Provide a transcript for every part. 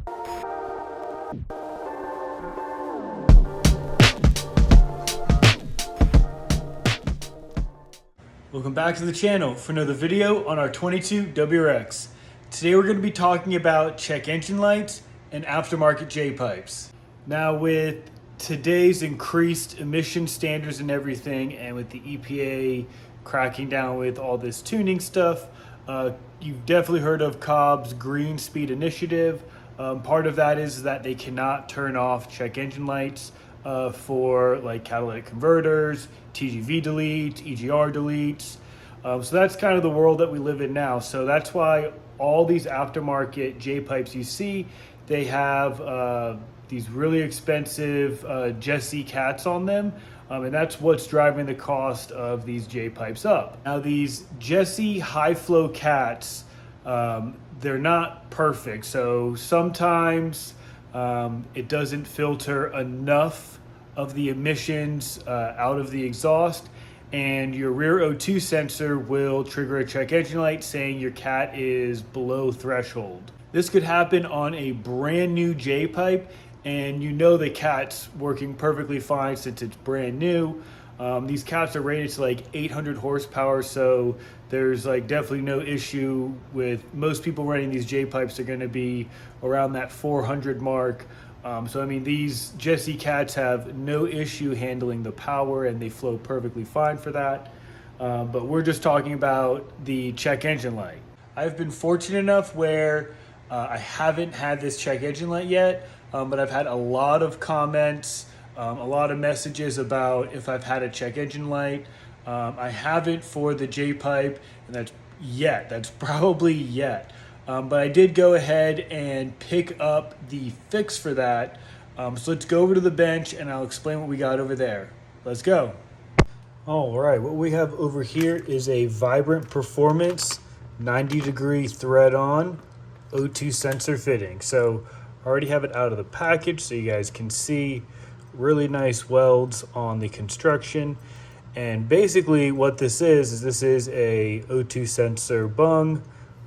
Welcome back to the channel for another video on our 22 WRX. Today we're going to be talking about check engine lights and aftermarket J-pipes. Now with today's increased emission standards and everything, and with the EPA cracking down with all this tuning stuff, you've definitely heard of Cobb's Green Speed Initiative. Part of that is that they cannot turn off check engine lights for like catalytic converters, TGV deletes, EGR deletes. So that's kind of the world that we live in now. So that's why all these aftermarket J-pipes you see, they have these really expensive Jesse cats on them. And that's what's driving the cost of these J-pipes up. Now these Jesse high flow cats, they're not perfect. So sometimes it doesn't filter enough of the emissions out of the exhaust, and your rear O2 sensor will trigger a check engine light saying your cat is below threshold. This could happen on a brand new J-pipe, and you know the cat's working perfectly fine since it's brand new. These cats are rated to like 800 horsepower, so there's like definitely no issue with most people running these J-pipes. Are going to be around that 400 mark. So I mean, these Jesse cats have no issue handling the power, and they flow perfectly fine for that. But we're just talking about the check engine light. I've been fortunate enough where I haven't had this check engine light yet, but I've had a lot of comments, a lot of messages about if I've had a check engine light. I haven't for the J-pipe, and that's probably yet. But I did go ahead and pick up the fix for that. So let's go over to the bench and I'll explain what we got over there. Let's go. All right, what we have over here is a Vibrant Performance 90-degree thread-on O2 sensor fitting. So I already have it out of the package so you guys can see really nice welds on the construction. And basically what this is this is a O2 sensor bung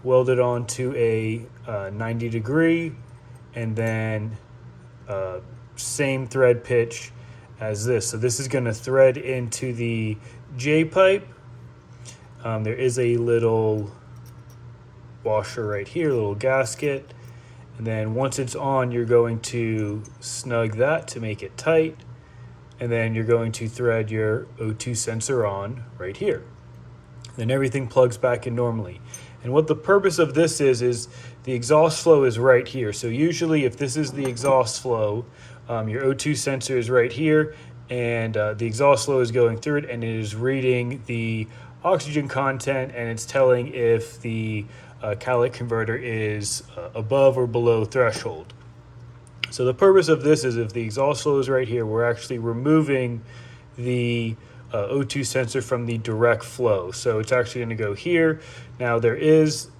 welded onto a 90 degree, and then same thread pitch as this. So this is going to thread into the J-pipe. There is a little washer right here, a little gasket. And then once it's on, you're going to snug that to make it tight. And then you're going to thread your O2 sensor on right here. Then everything plugs back in normally. And what the purpose of this is the exhaust flow is right here. So usually if this is the exhaust flow, your O2 sensor is right here, and the exhaust flow is going through it, and it is reading the oxygen content, and it's telling if the catalytic converter is above or below threshold. So the purpose of this is if the exhaust flow is right here, we're actually removing the O2 sensor from the direct flow. So it's actually going to go here. Now there is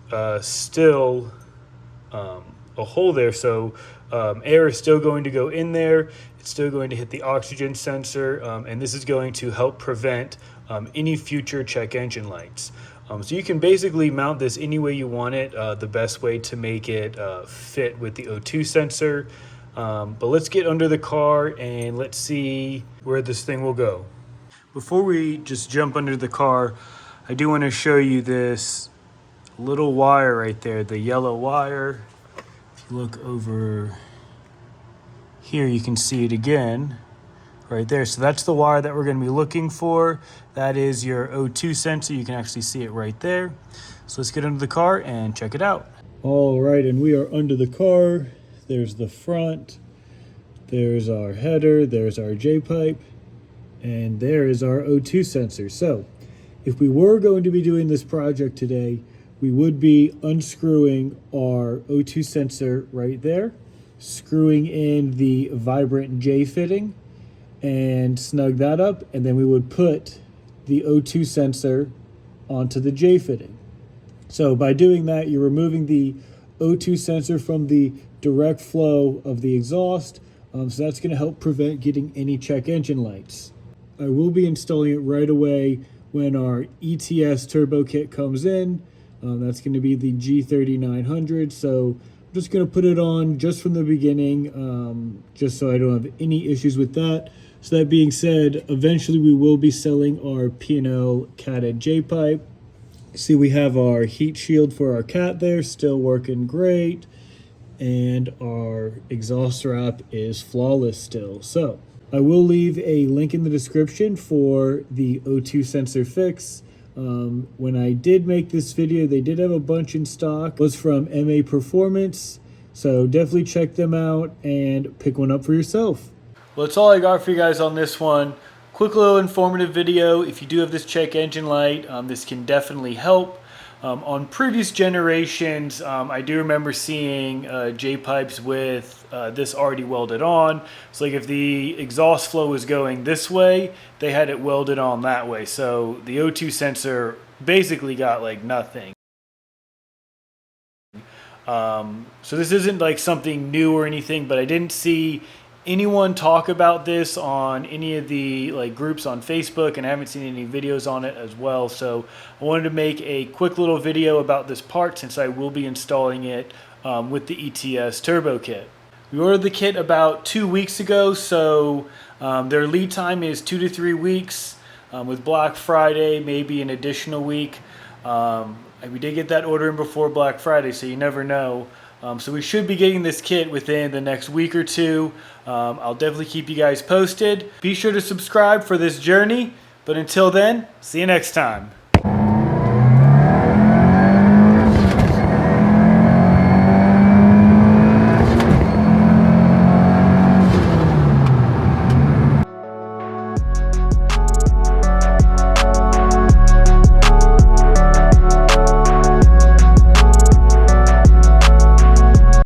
still a hole there, so air is still going to go in there. It's still going to hit the oxygen sensor, and this is going to help prevent any future check engine lights. So you can basically mount this any way you want it. The best way to make it fit with the O2 sensor. But let's get under the car and let's see where this thing will go. Before we just jump under the car, I do want to show you this little wire right there, the yellow wire. If you look over here, you can see it again right there. So that's the wire that we're going to be looking for. That is your O2 sensor. You can actually see it right there. So let's get under the car and check it out. All right, and we are under the car. There's the front. There's our header. There's our J-pipe. And there is our O2 sensor. So if we were going to be doing this project today, we would be unscrewing our O2 sensor right there, screwing in the Vibrant J fitting and snug that up, and then we would put the O2 sensor onto the J fitting. So by doing that, you're removing the O2 sensor from the direct flow of the exhaust, so that's going to help prevent getting any check engine lights. I will be installing it right away when our ETS turbo kit comes in. That's going to be the G3900, so just going to put it on just from the beginning, just so I don't have any issues with that. So that being said, eventually we will be selling our P&L cat and J pipe. See, we have our heat shield for our cat there, still working great. And our exhaust wrap is flawless still. So I will leave a link in the description for the O2 sensor fix. When I did make this video, they did have a bunch in stock. It was from MA Performance, so definitely check them out and pick one up for yourself. Well, that's all I got for you guys on this one. Quick little informative video. If you do have this check engine light, this can definitely help. On previous generations, I do remember seeing J-pipes with this already welded on. So like if the exhaust flow was going this way, they had it welded on that way. So the O2 sensor basically got like nothing. So this isn't like something new or anything, but I didn't see anyone talk about this on any of the like groups on Facebook, and I haven't seen any videos on it as well. So I wanted to make a quick little video about this part since I will be installing it with the ETS turbo kit. We ordered the kit about 2 weeks ago, so their lead time is 2 to 3 weeks. With Black Friday, maybe an additional week. We did get that order in before Black Friday, so you never know. So we should be getting this kit within the next week or two. I'll definitely keep you guys posted. Be sure to subscribe for this journey. But until then, see you next time.